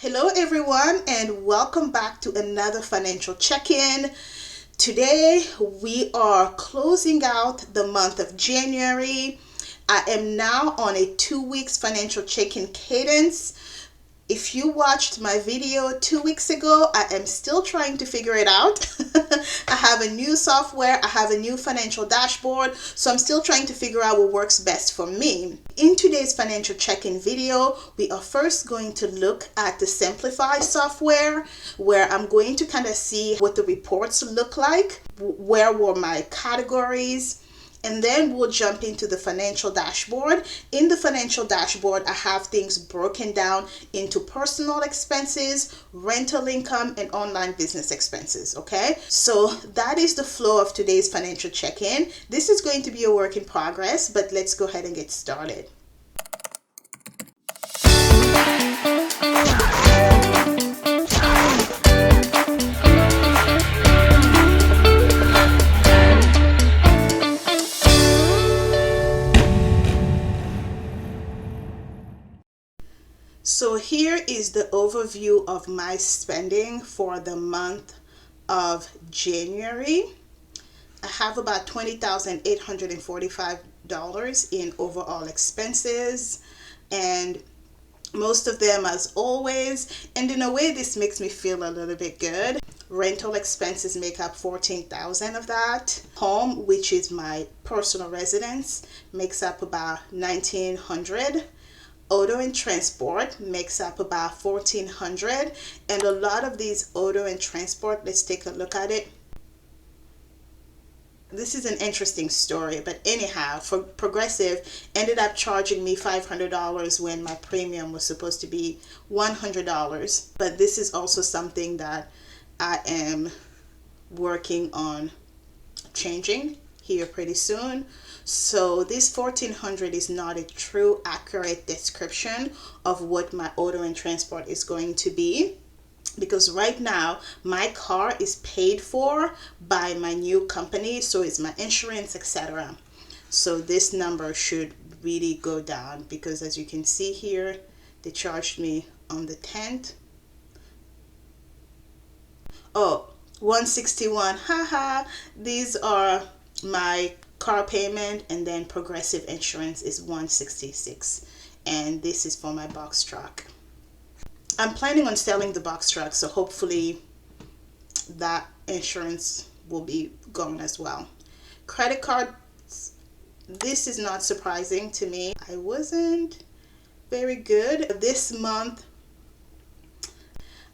Hello everyone, and welcome back to another financial check-in. Today we are closing out the month of January. I am now on a 2 weeks financial check-in cadence. If you watched my video 2 weeks ago, I am still trying to figure it out. I have a new software, I have a new financial dashboard, so I'm still trying to figure out what works best for me. In today's financial check-in video, we are first going to look at the Simplifi software, where I'm going to kind of see what the reports look like, where were my categories, and then we'll jump into the financial dashboard. In the financial dashboard, I have things broken down into personal expenses, rental income, and online business expenses, okay? So that is the flow of today's financial check-in. This is going to be a work in progress, but let's go ahead and get started. So here is the overview of my spending for the month of January. I have about $20,845 in overall expenses, and most of them, as always, and in a way this makes me feel a little bit good. Rental expenses make up $14,000 of that. Home, which is my personal residence, makes up about $1,900. Auto and transport makes up about $1,400, and a lot of these auto and transport, let's take a look at it. This is an interesting story, but anyhow, for Progressive ended up charging me $500 when my premium was supposed to be $100. But this is also something that I am working on changing here pretty soon. So this $1,400 is not a true accurate description of what my auto and transport is going to be, because right now my car is paid for by my new company, so it's my insurance, etc. So this number should really go down, because as you can see here, they charged me on the 10th. Oh, 161, haha. These are my car payment, and then Progressive insurance is 166, and this is for my box truck. I'm planning on selling the box truck, so hopefully that insurance will be gone as well. Credit cards, this is not surprising to me. I wasn't very good this month.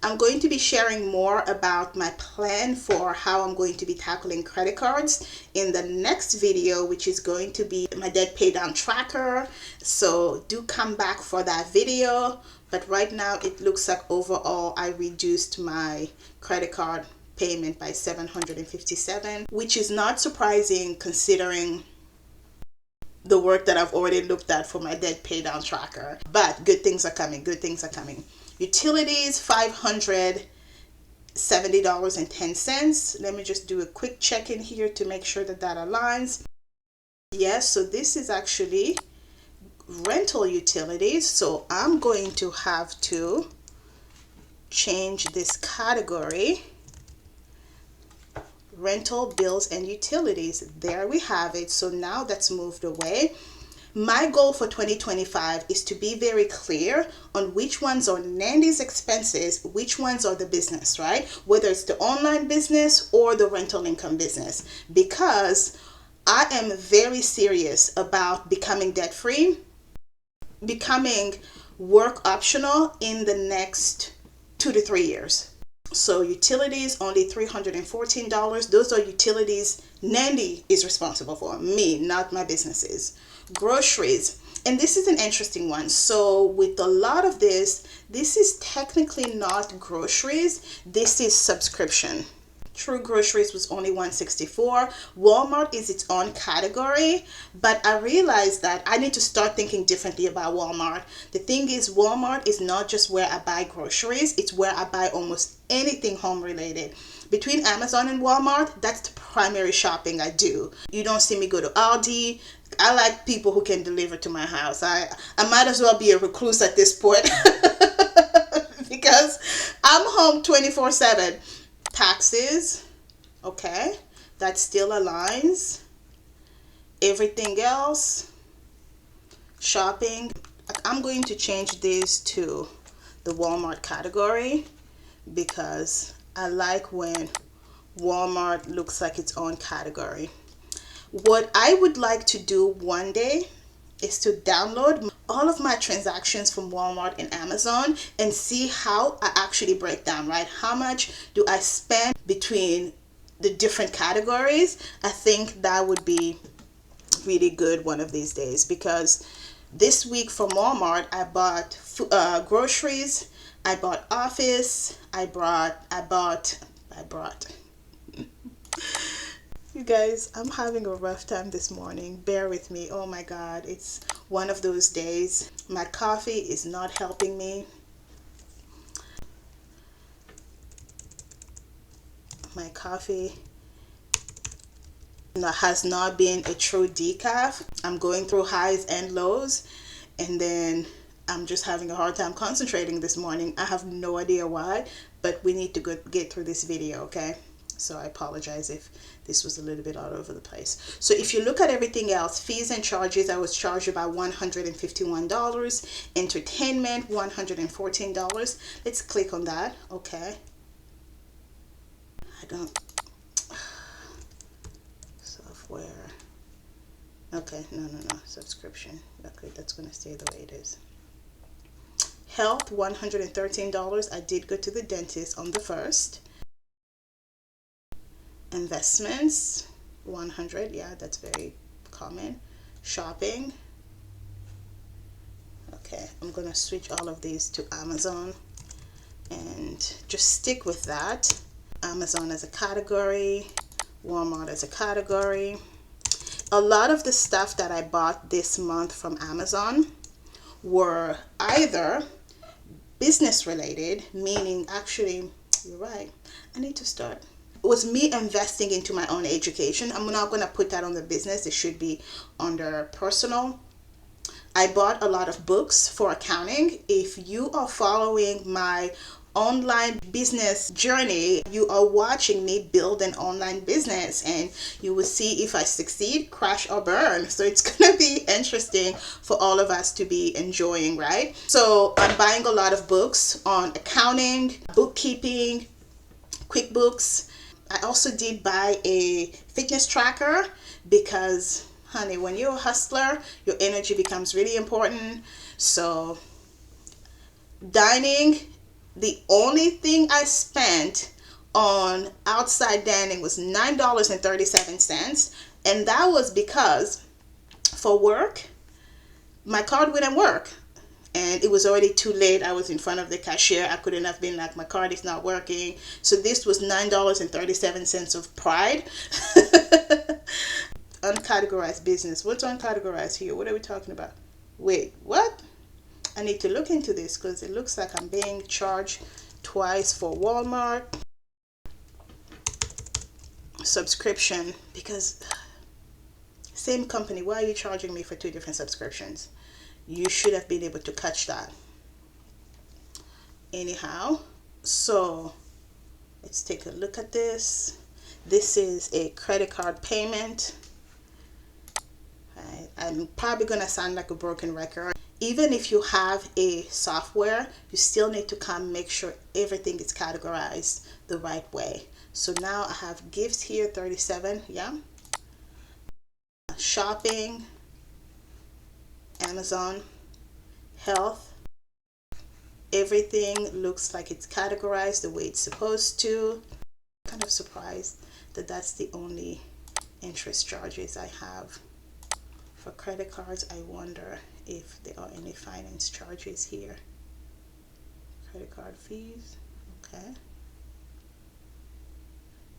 I'm going to be sharing more about my plan for how I'm going to be tackling credit cards in the next video, which is going to be my debt pay down tracker. So do come back for that video. But right now it looks like overall I reduced my credit card payment by $757, which is not surprising considering the work that I've already looked at for my debt pay down tracker. But good things are coming, good things are coming. Utilities, $570.10. Let me just do a quick check-in here to make sure that that aligns. Yes, so this is actually rental utilities. So I'm going to have to change this category. Rental, bills, and utilities. There we have it. So now that's moved away. My goal for 2025 is to be very clear on which ones are Nandy's expenses, which ones are the business, right? Whether it's the online business or the rental income business, because I am very serious about becoming debt-free, becoming work optional in the next 2 to 3 years. So utilities, only $314. Those are utilities Nandy is responsible for, me, not my businesses. Groceries, and this is an interesting one. So with a lot of this is technically not groceries, this is subscription. True Groceries was only $164. Walmart is its own category, but I realized that I need to start thinking differently about Walmart. The thing is, Walmart is not just where I buy groceries, it's where I buy almost anything home related. Between Amazon and Walmart, that's the primary shopping I do. You don't see me go to Aldi. I like people who can deliver to my house. I might as well be a recluse at this point because I'm home 24/7. Taxes, okay, that still aligns. Everything else, shopping, I'm going to change this to the Walmart category because I like when Walmart looks like its own category. What I would like to do one day is to download all of my transactions from Walmart and Amazon and see how I actually break down, right? How much do I spend between the different categories? I think that would be really good one of these days, because this week from Walmart I bought groceries, I bought office, I bought you guys, I'm having a rough time this morning. Bear with me. Oh my God, it's one of those days. My coffee is not helping me. My coffee has not been a true decaf. I'm going through highs and lows, and then I'm just having a hard time concentrating this morning. I have no idea why, but we need to get through this video, okay? So I apologize if this was a little bit all over the place. So if you look at everything else, fees and charges, I was charged about $151. Entertainment, $114. Let's click on that, okay? I don't, software. Okay, no, subscription. Okay, that's gonna stay the way it is. Health, $113. I did go to the dentist on the 1st. Investments, 100. Yeah, that's very common. Shopping. Okay, I'm gonna switch all of these to Amazon and just stick with that. Amazon as a category, Walmart as a category. A lot of the stuff that I bought this month from Amazon were either business related, meaning actually, you're right, I need to start. It was me investing into my own education. I'm not going to put that on the business. It should be under personal. I bought a lot of books for accounting. If you are following my online business journey, you are watching me build an online business, and you will see if I succeed, crash or burn. So it's going to be interesting for all of us to be enjoying, right? So I'm buying a lot of books on accounting, bookkeeping, QuickBooks. I also did buy a fitness tracker because, honey, when you're a hustler, your energy becomes really important. So dining, the only thing I spent on outside dining was $9.37, and that was because for work my card wouldn't work, and it was already too late. I was in front of the cashier. I couldn't have been like, my card is not working. So this was $9.37 of pride. Uncategorized business. What's uncategorized here? What are we talking about? Wait, what? I need to look into this because it looks like I'm being charged twice for Walmart subscription, because same company, why are you charging me for 2 different subscriptions? You should have been able to catch that. Anyhow, so let's take a look at this. This is a credit card payment. I'm probably gonna sound like a broken record. Even if you have a software, you still need to come make sure everything is categorized the right way. So now I have gifts here, 37, yeah. Shopping, Amazon, health. Everything looks like it's categorized the way it's supposed to. I'm kind of surprised that that's the only interest charges I have. For credit cards, I wonder if there are any finance charges here. Credit card fees, okay.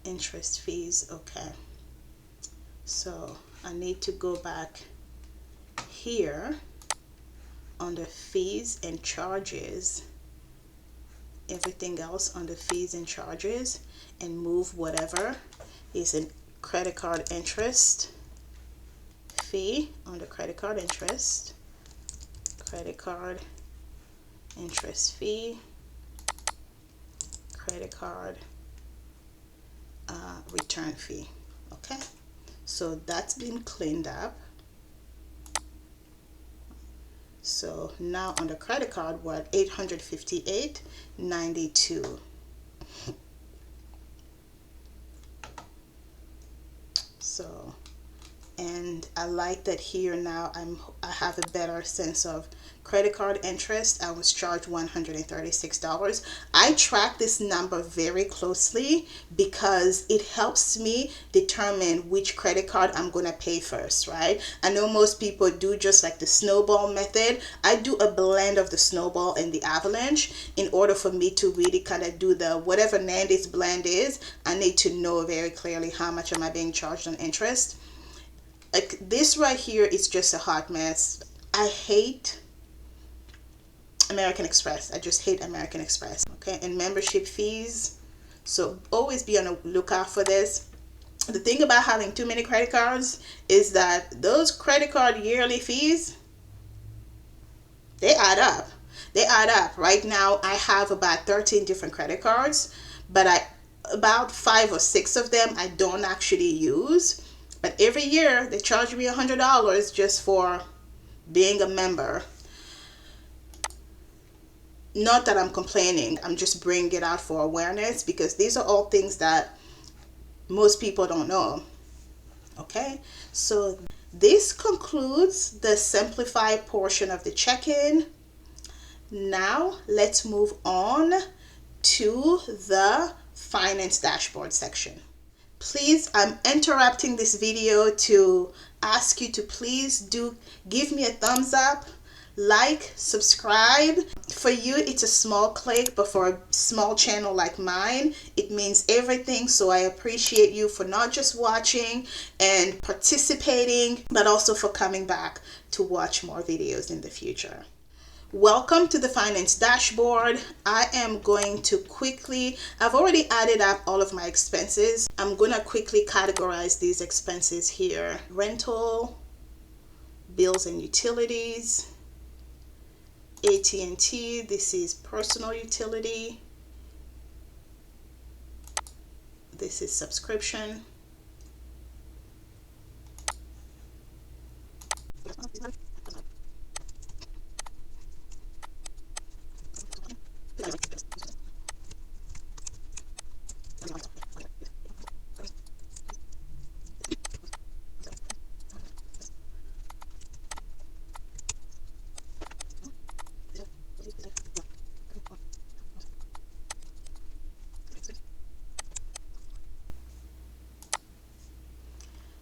Interest fees, okay. So I need to go back here under fees and charges, everything else under fees and charges, and move whatever is in credit card interest fee under credit card interest fee, credit card return fee. Okay, so that's been cleaned up. So now on the credit card, we're at $858.92. So, and I like that here now I have a better sense of credit card interest. I was charged $136. I track this number very closely because it helps me determine which credit card I'm going to pay first, right? I know most people do just like the snowball method. I do a blend of the snowball and the avalanche in order for me to really kind of do the whatever Nandy's blend is. I need to know very clearly how much am I being charged on interest. Like this right here is just a hot mess. I hate American Express. I just hate American Express. Okay, and membership fees. So always be on the lookout for this. The thing about having too many credit cards is that those credit card yearly fees, they add up. They add up. Right now I have about 13 different credit cards, but about 5 or 6 of them I don't actually use. But every year they charge me $100 just for being a member. Not that I'm complaining, I'm just bringing it out for awareness because these are all things that most people don't know. Okay, so this concludes the Simplify portion of the check-in. Now let's move on to the finance dashboard section. Please, I'm interrupting this video to ask you to please do give me a thumbs up, like, subscribe. For you, it's a small click, but for a small channel like mine, it means everything. So I appreciate you for not just watching and participating, but also for coming back to watch more videos in the future. Welcome to the finance dashboard. I am going to I've already added up all of my expenses. I'm going to quickly categorize these expenses here. Rental, bills and utilities, AT&T, this is personal utility, this is subscription,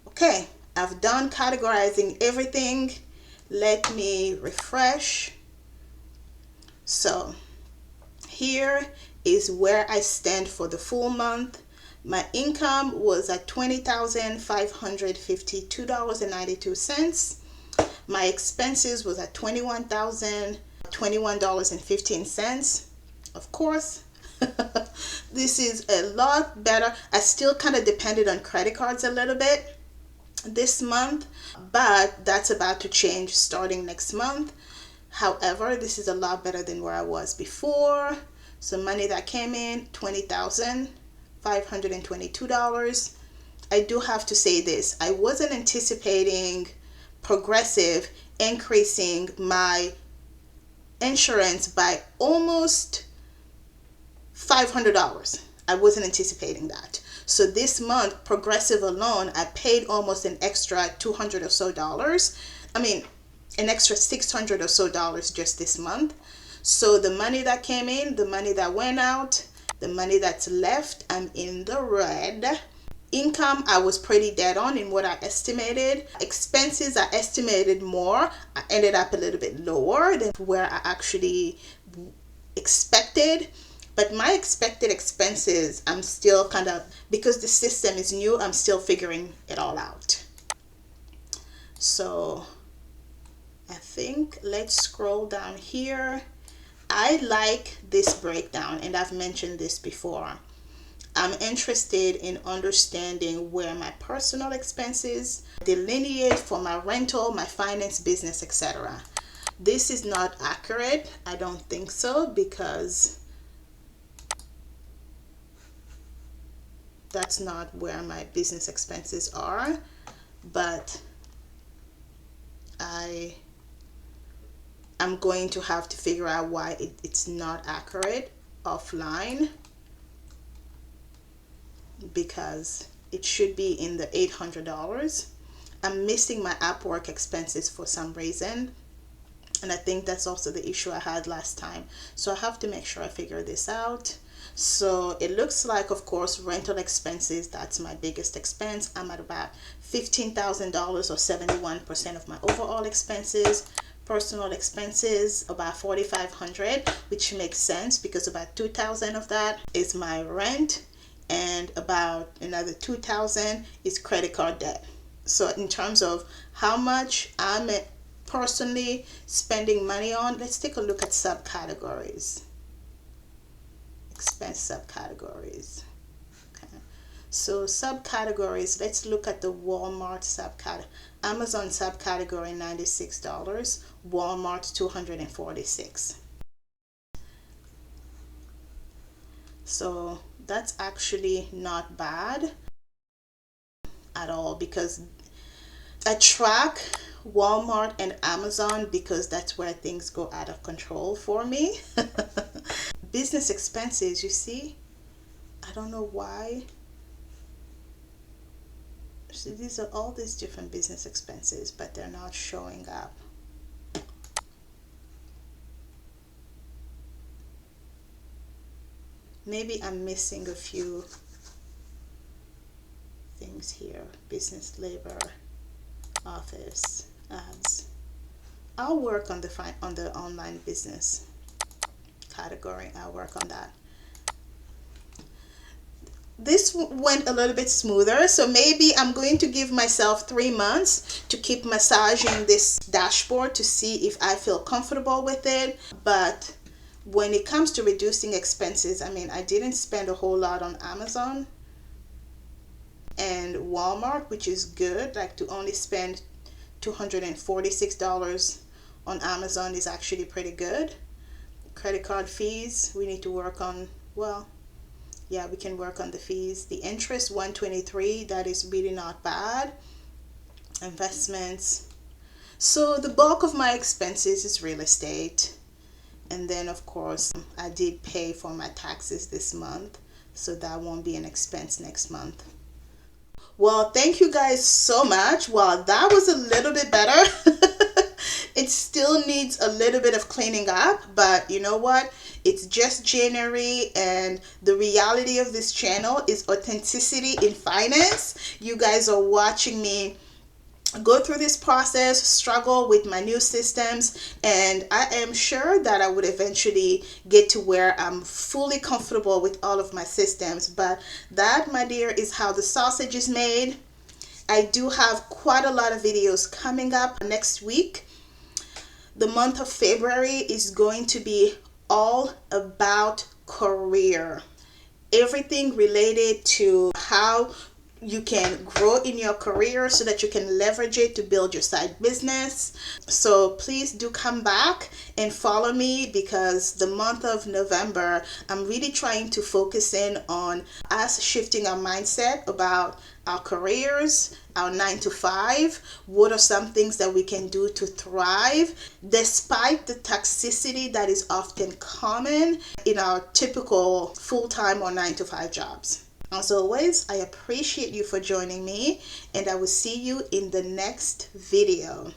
okay, I've done categorizing everything. Let me refresh. So here is where I stand for the full month. My income was at $20,552.92. My expenses was at $21,021.15. Of course, this is a lot better. I still kind of depended on credit cards a little bit this month, but that's about to change starting next month. However, this is a lot better than where I was before. So money that came in, $20,522. I do have to say this. I wasn't anticipating Progressive increasing my insurance by almost $500. I wasn't anticipating that. So this month, Progressive alone, I paid almost an extra $200 or so. I mean, an extra $600 or so just this month. So the money that came in, the money that went out, the money that's left, I'm in the red. Income, I was pretty dead on in what I estimated. Expenses, I estimated more. I ended up a little bit lower than where I actually expected. But my expected expenses, I'm still kind of, because the system is new, I'm still figuring it all out. So I think let's scroll down here. I like this breakdown, and I've mentioned this before. I'm interested in understanding where my personal expenses delineate for my rental, my finance, business, etc. This is not accurate. I don't think so, because that's not where my business expenses are, but I'm going to have to figure out why it's not accurate offline, because it should be in the $800. I'm missing my app work expenses for some reason, and I think that's also the issue I had last time. So I have to make sure I figure this out. So it looks like, of course, rental expenses, that's my biggest expense. I'm at about $15,000, or 71% of my overall expenses. Personal expenses, about $4,500, which makes sense because about $2,000 of that is my rent, and about another $2,000 is credit card debt. So in terms of how much I'm personally spending money on, let's take a look at subcategories. Expense subcategories. Okay. So subcategories, let's look at the Walmart subcategory. Amazon subcategory, $96. Walmart, $246. So that's actually not bad at all, because I track Walmart and Amazon because that's where things go out of control for me. Business expenses, you see, I don't know why. See, these are all these different business expenses, but they're not showing up. Maybe I'm missing a few things here. Business, labor, office, ads. I'll work on the online business category. I'll work on that. This went a little bit smoother, so maybe I'm going to give myself 3 months to keep massaging this dashboard to see if I feel comfortable with it. But when it comes to reducing expenses, I mean, I didn't spend a whole lot on Amazon and Walmart, which is good. Like, to only spend $246 on Amazon is actually pretty good. Credit card fees, we need to work on, well, yeah, we can work on the fees. The interest, $123, that is really not bad. Investments. So the bulk of my expenses is real estate. And then, of course, I did pay for my taxes this month, so that won't be an expense next month. Well, thank you guys so much. Well, that was a little bit better. It still needs a little bit of cleaning up, but you know what? It's just January, and the reality of this channel is authenticity in finance. You guys are watching me go through this process, struggle with my new systems, and I am sure that I would eventually get to where I'm fully comfortable with all of my systems. But that, my dear, is how the sausage is made. I do have quite a lot of videos coming up next week. The month of February is going to be all about career. Everything related to how you can grow in your career so that you can leverage it to build your side business. So please do come back and follow me, because the month of November, I'm really trying to focus in on us shifting our mindset about our careers, our 9 to 5. What are some things that we can do to thrive despite the toxicity that is often common in our typical full-time or 9 to 5 jobs. As always, I appreciate you for joining me, and I will see you in the next video.